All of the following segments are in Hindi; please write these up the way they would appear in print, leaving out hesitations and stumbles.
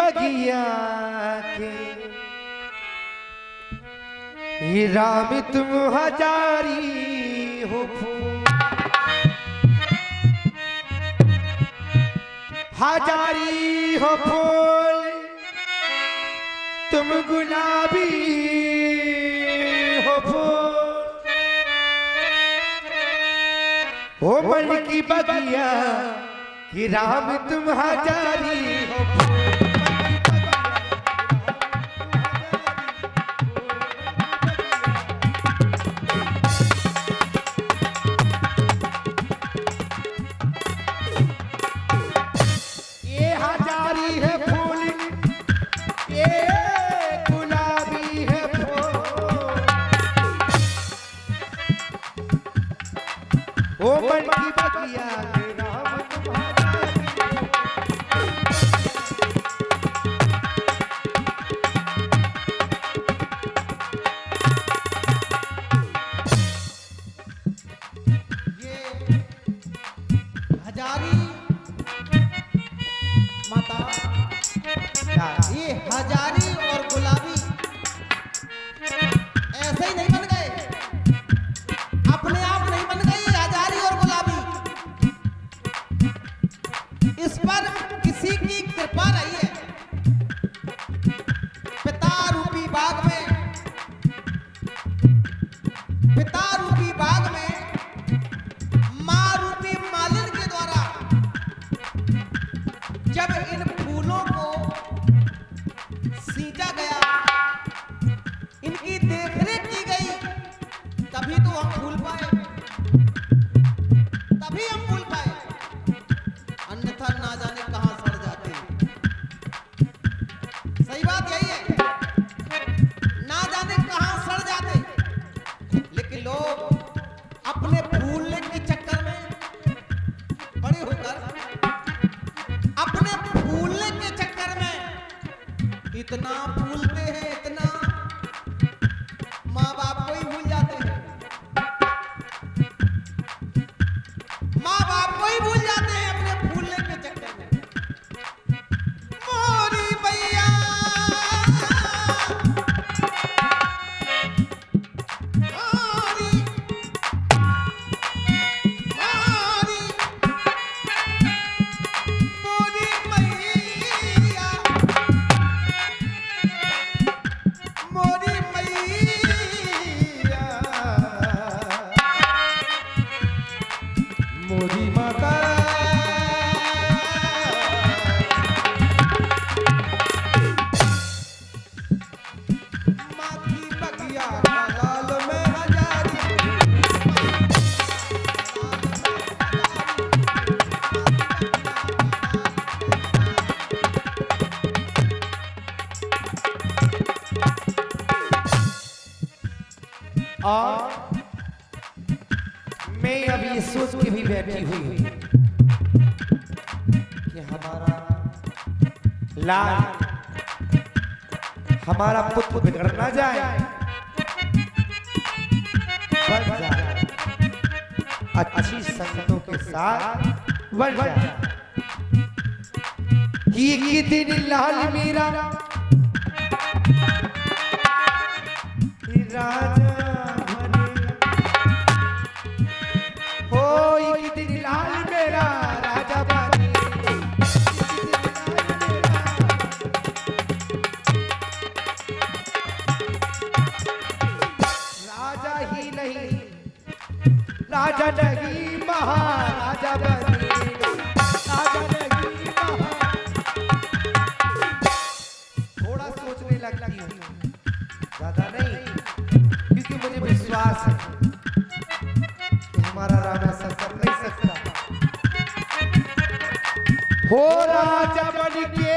बगिया के ये राम तुम हजारी हो फूल, हजारी हो फूल तुम गुलाबी हो फूल, हो मन की बगिया कि राम तुम हजारी हो फूल। ओ मन की बगिया के राम ये हजारी माता, ये हजारी और गुलाबी ऐसे ही नहीं बन गए, अपने आप नहीं बन गए हजारी और गुलाबी। इस पर किसी की कृपा रही है। पिता रूपी बाग में, पिता रूपी बाग में माँ रूपी मालिन के द्वारा जब इन फूलों को सींचा गया, इनकी देखरेख की गई, तभी तो हम फूल पाए, तभी हम फूल पाए, अन्यथा ना जाने कहां सड़ जाते। सही बात यही है, ना जाने कहां सड़ जाते। लेकिन लोग अपने फूलने के चक्कर में बड़े होकर, अपने फूलने के चक्कर में इतना फूलते हैं, इतना माँ बाप को ही भूल जाते हैं, माँ बाप को ही भूल जाते हैं अपने फूलने के चक्कर में। मोरी मैया मोरी मोरी मोरी मैया मोरी माता माँ की बगिया का लाल में हजारी, और मैं अब ये सोच के भी बैठी हुई हूँ कि हमारा लाल, हमारा पुत्र बिगड़ ना जाए, बन जाए, अच्छी संगतों के साथ बन जाए। कि दिन लाल मेरा राजा राजा नहीं महाराजा बनेगा, राजा नहीं थोड़ा सोचने लगती हूँ, ज्यादा नहीं, क्योंकि मुझे विश्वास है कि हमारा राजा ऐसा कर नहीं सकता। हो राजा बन के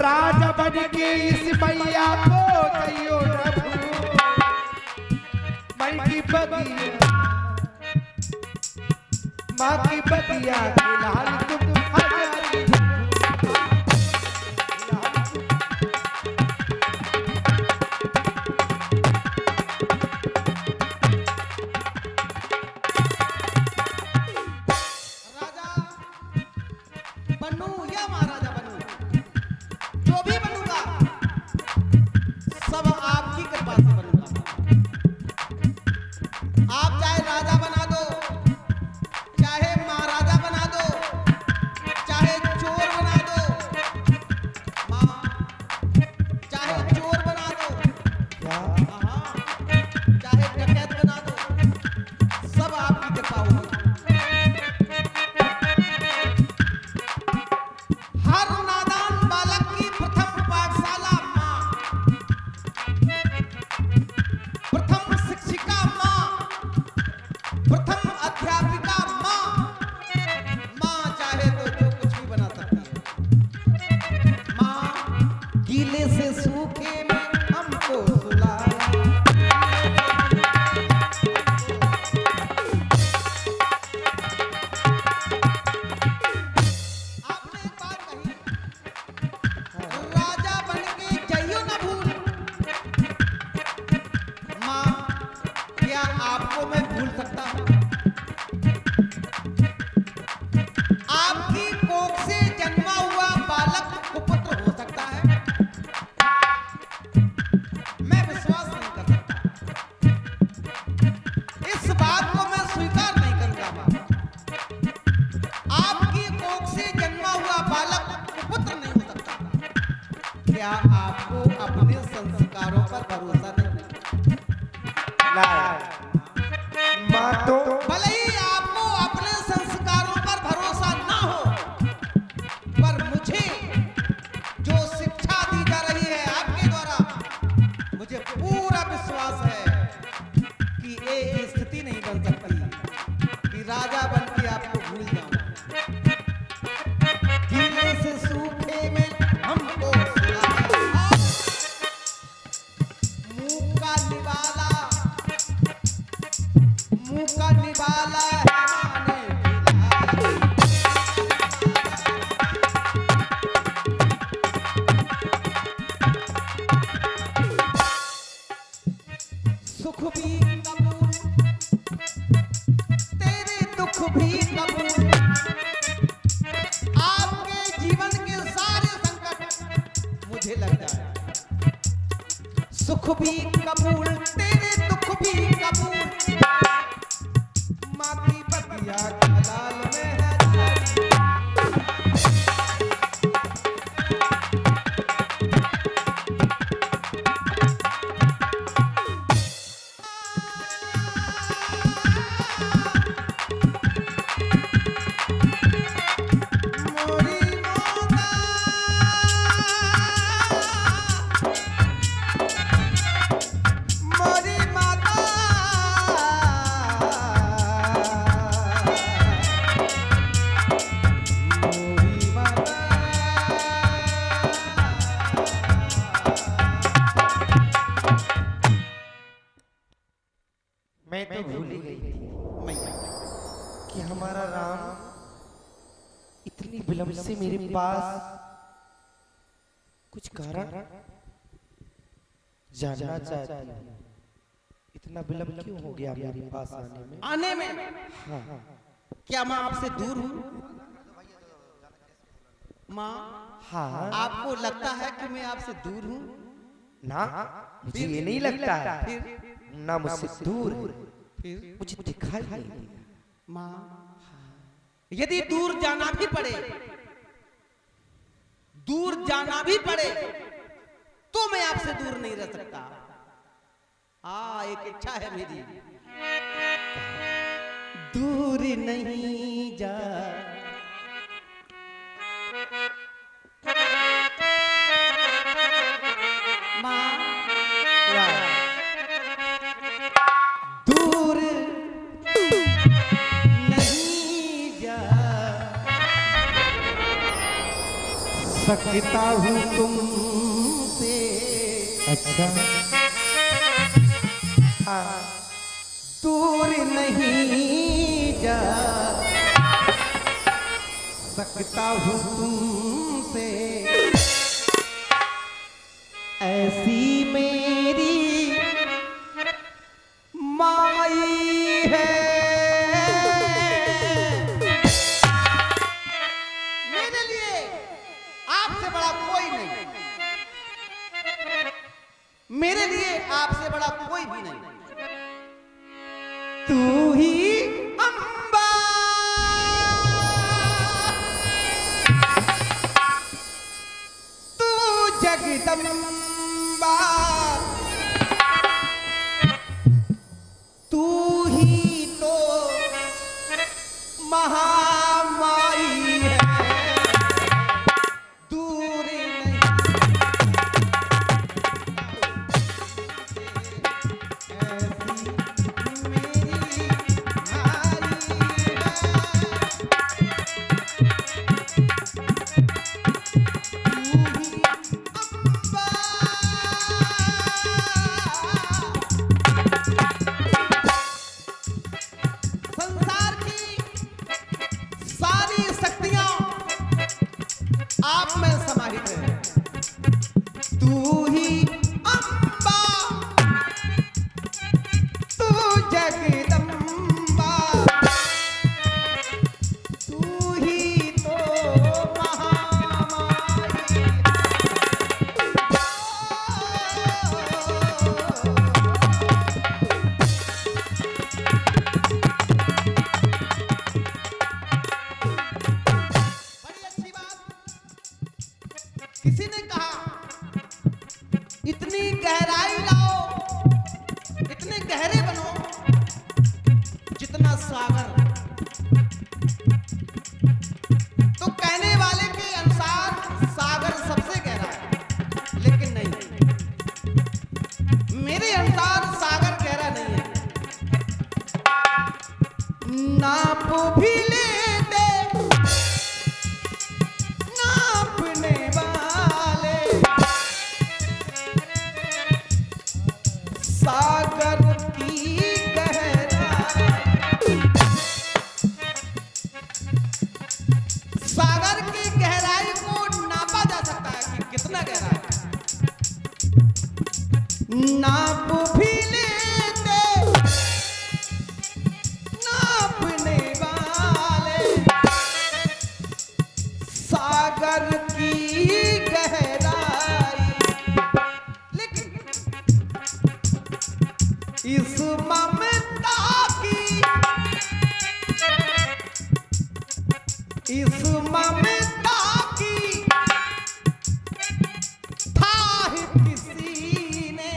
राजा बन के इस मैया को कहियो न भूल, मन की बगिया, माँ की बगिया के लाल तुम हजारी। आप चाहे राजा बना दो, चाहे महाराजा बना दो, चाहे चोर बना दो, माँ चाहे चोर बना दो, क्या हाँ, चाहे डकैत बना दो, सब आपकी कृपा होगी। हर नादान बालक की प्रथम पाठशाला माँ, प्रथम शिक्षिका माँ, प्रथम अध्यापिका माँ। माँ चाहे तो जो कुछ भी बना सकती है। माँ गीले से सूखे में हमको सुलाया, आपने एक बात कही, राजा बन के जइयो न भूल। माँ क्या आपको मैं भूल सकता हूँ? आपकी कोख से जन्मा हुआ बालक कुपुत्र हो सकता है? मैं विश्वास नहीं कर सकता, इस बात को मैं स्वीकार नहीं करूंगा। माँ आपकी कोख से जन्मा हुआ बालक कुपुत्र नहीं हो सकता। क्या आपको अपने संस्कारों पर भरोसा नहीं? माँ तो भले ही आपको अपने संस्कारों पर भरोसा ना हो, पर मुझे जो शिक्षा दी जा रही है आपके द्वारा, मुझे पूरा विश्वास है कि एक स्थिति नहीं बन सकती कि राजा बन के आपको भूल जाऊं। गीले से सूखे में हमको सुलाया, मुंह का निवाला है माने सुख भी कबूल, तेरे दुख भी कबूल। आपके जीवन के सारे संकट मुझे लग जाए। सुख भी कबूल, तेरे दुख भी कबूल। माँ की बतिया लाल में है जारी। मोरी माता, मोरी माता, मोरी माता। मैं तो भूल ही गई थी मैया कि हमारा राम इतनी विलंब से मेरे पास कुछ कारण जानना चाहती है। इतना विलंब क्यों हो गया मेरे पास आने में? हाँ क्या मैं आपसे दूर हूँ? माँ हाँ आपको लगता है कि मैं आपसे दूर हूँ? ना, मुझे ये नहीं लगता है। फिर ना मुझसे दूर है, फिर मुझे दिखाई नहीं देता। माँ यदि दूर जाना भी पड़े, दूर जाना भी पड़े, तो मैं आपसे दूर नहीं रह सकता। एक इच्छा है मेरी, दूर नहीं जा। माँ दूर नहीं जा सकता हूँ तुमसे। अच्छा हाँ दूर नहीं जा सकता हूँ तुमसे। ऐसी मेरी माई है, मेरे लिए आपसे बड़ा कोई नहीं, मेरे लिए आपसे बड़ा कोई भी नहीं। तू ही अम्बा तू जगदम्बा तू ही तो महामाई है दूर नहीं ऐसी मेरी माई संसार की सारी शक्तियां आप में समाहित है तू ही अम्बा तू जगदम्बा तू ही तो महामाई बड़ी अच्छी बात किसी ने कहा इतनी गहराई लाओ इतने गहरे बनो जितना सागर तो कहने वाले के अनुसार सागर सबसे गहरा है लेकिन नहीं मेरे अनुसार सागर गहरा नहीं है नाप भी लेते नापने वाले सागर की गहराई सागर की गहराई को नापा जा सकता है कि कितना गहरा है नाप भी लेते नापने वाले सागर की गहराई लेकिन इस ममता की इस ममता की था किसी ने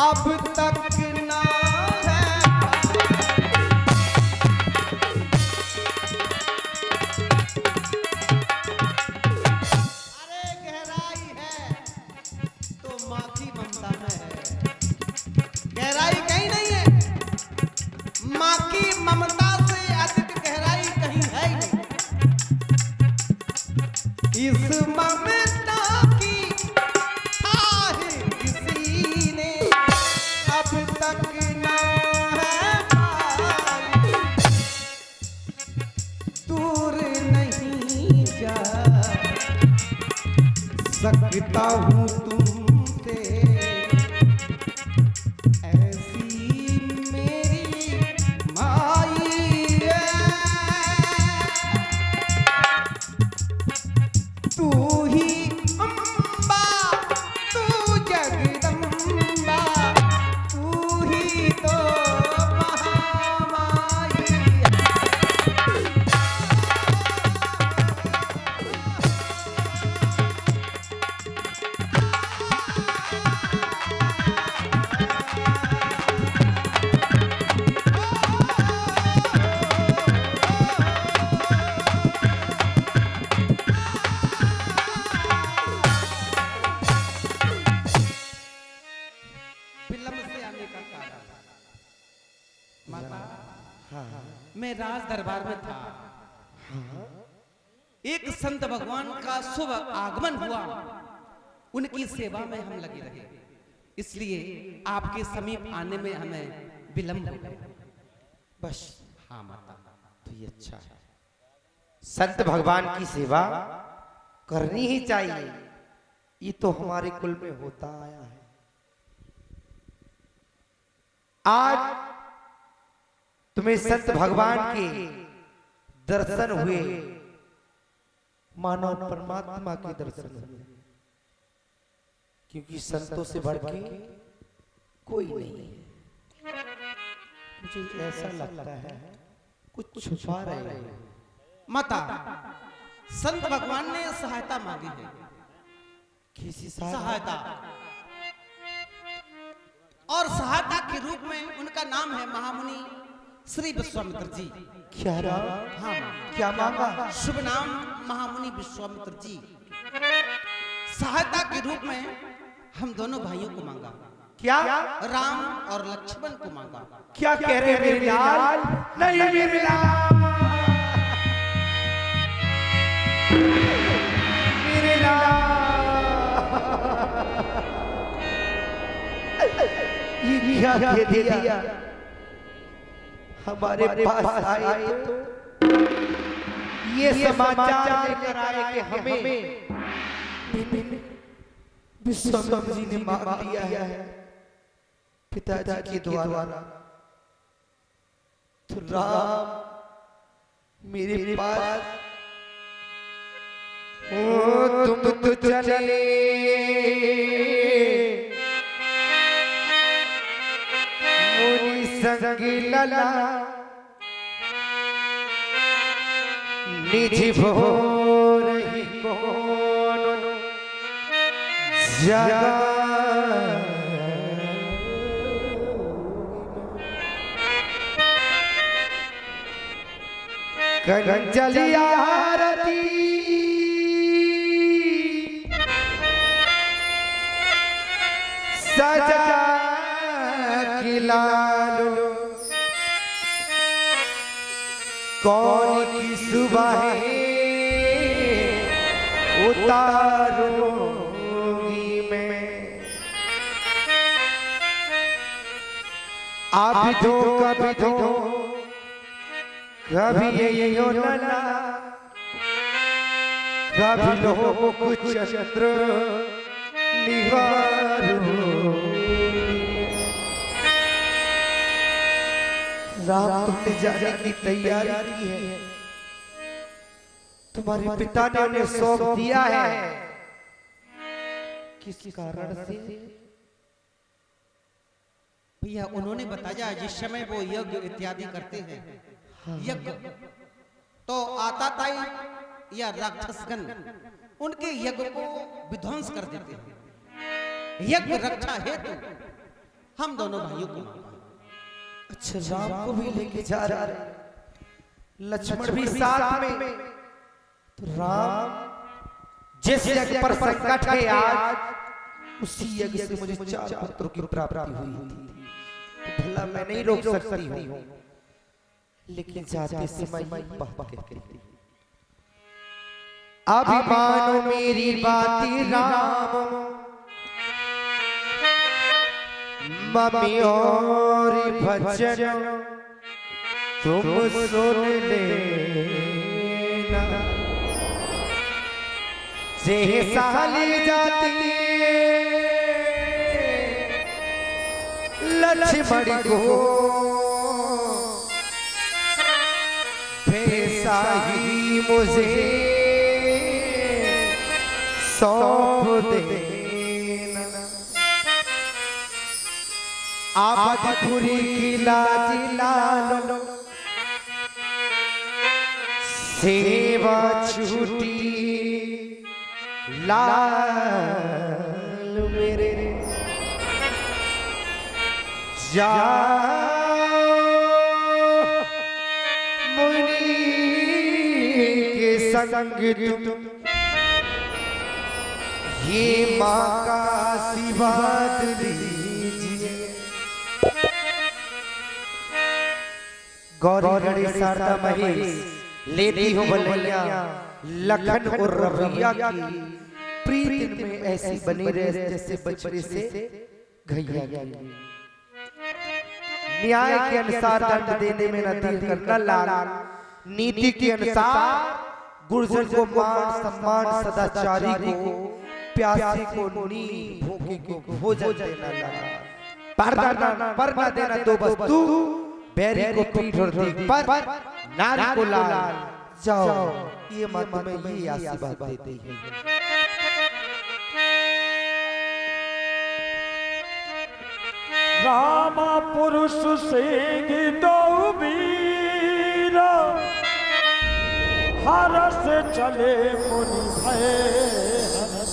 अब तक ना है अरे गहराई है तो माँ की ममता में है गहराई कहीं नहीं है माँ की ममता से अधिक गहराई कहीं है ही नहीं इस ममता की आहे किसी ने अब तक ना है पाई दूर नहीं जा सकता हूँ तुमसे ऐसी मेरी माई है तू ही अम्बा तू जगदम्बा तू ही तो महामाई है विलंब से आने का कारण माता मैं राज दरबार में था एक संत भगवान का शुभ आगमन हुआ उनकी सेवा में हम लगे रहे इसलिए आपके समीप आने में हमें विलंब हो गया बस हाँ माता तो ये अच्छा है संत भगवान की सेवा करनी ही चाहिए ये तो हमारे कुल में होता आया है आज तुम्हें संत भगवान के दर्शन हुए मानव परमात्मा के दर्शन हुए क्योंकि संतों से बढ़ के कोई नहीं है मुझे ऐसा लगता है कुछ छुपा रहे हैं। माता, संत भगवान ने सहायता मांगी है। किसी सहायता, और सहायता के रूप में उनका नाम है महामुनि श्री विश्वामित्र जी। क्या राम? हाँ, क्या मांगा? शुभ नाम महामुनि विश्वामित्र जी। सहायता के रूप में हम दोनों भाइयों को मांगा। क्या? राम और लक्ष्मण को मांगा। क्या कह रहे हैं मेरे लाल? नहीं मेरे लाल, मेरे लाल, ये क्या कह दिया? हमारे पास आए तो ये समाचार लेकर आए कि हमें विश्वामित्र जी ने मार दिया है पिताजी के द्वारा। तो राम मेरे पास, ओ तुम तो चले मुनि संगी लला निज भोर ही कौन जगह कंचली आरती सजा खिलालो कौन की सुबह उतारूंगी मैं। आप दो कभी दो कभी ये लला कभी लो कुछ चंद्र निवारो। राम तुमने जाने की तैयारी की है, तुम्हारे पिता ने उन्हें सौंप दिया है। किस कारण से? भैया उन्होंने बताया जिस समय वो यज्ञ इत्यादि करते हैं, यज्ञ तो आताताई या राक्षसगण उनके यज्ञ को विध्वंस कर देते हैं। यज्ञ रक्षा हेतु हम दोनों भाइयों को मांगा। अच्छा, राम को भी लेके जा रहे, लक्ष्मण भी साथ में। तो राम जिस यज्ञ पर संकट है आज, उसी यज्ञ से मुझे 4 पुत्रों की प्राप्ति हुई थी। तो भला मैं नहीं रोक सकती हूँ, लेकिन जाते समय बात कहती थी। अभी मानो मेरी बात राम, मम्मी और भजन तुम सुन लेना। जैसा ले जाती लक्ष्मण को वैसा ही मुझे सौंप देना। आबदपुरी की लाज लालो सेवा छूटी लाल मेरे जाओ मुनि के संग तुम ये माँ का आशीर्वाद लीजिए। गौरी गणेश शारदा महेश लेती हो बलिया लखन और रवैया की प्रीति में ऐसी बनी रहे जैसे बचपन से गैया की। न्याय के अनुसार दंड देने में न देर करना लाल, नीति के अनुसार गुर्जर को मान सम्मान सदाचारी को प्यासे को नींद भूखे को भोजन देना लाल। पर न देना दो वस्तु, बैरी को पीठ और देख पर नारी को लाल। जाओ ये मत में ये आशीर्वाद देती है। राम महापुरुष सिंह दो वीरा हरस चले मुनि भय हरस।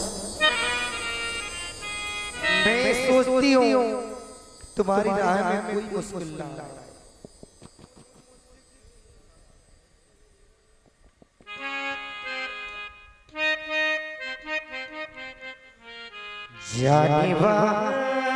मैं सोचती हूँ तुम्हारी राह में कोई मुश्किल ना आए। जाने वाले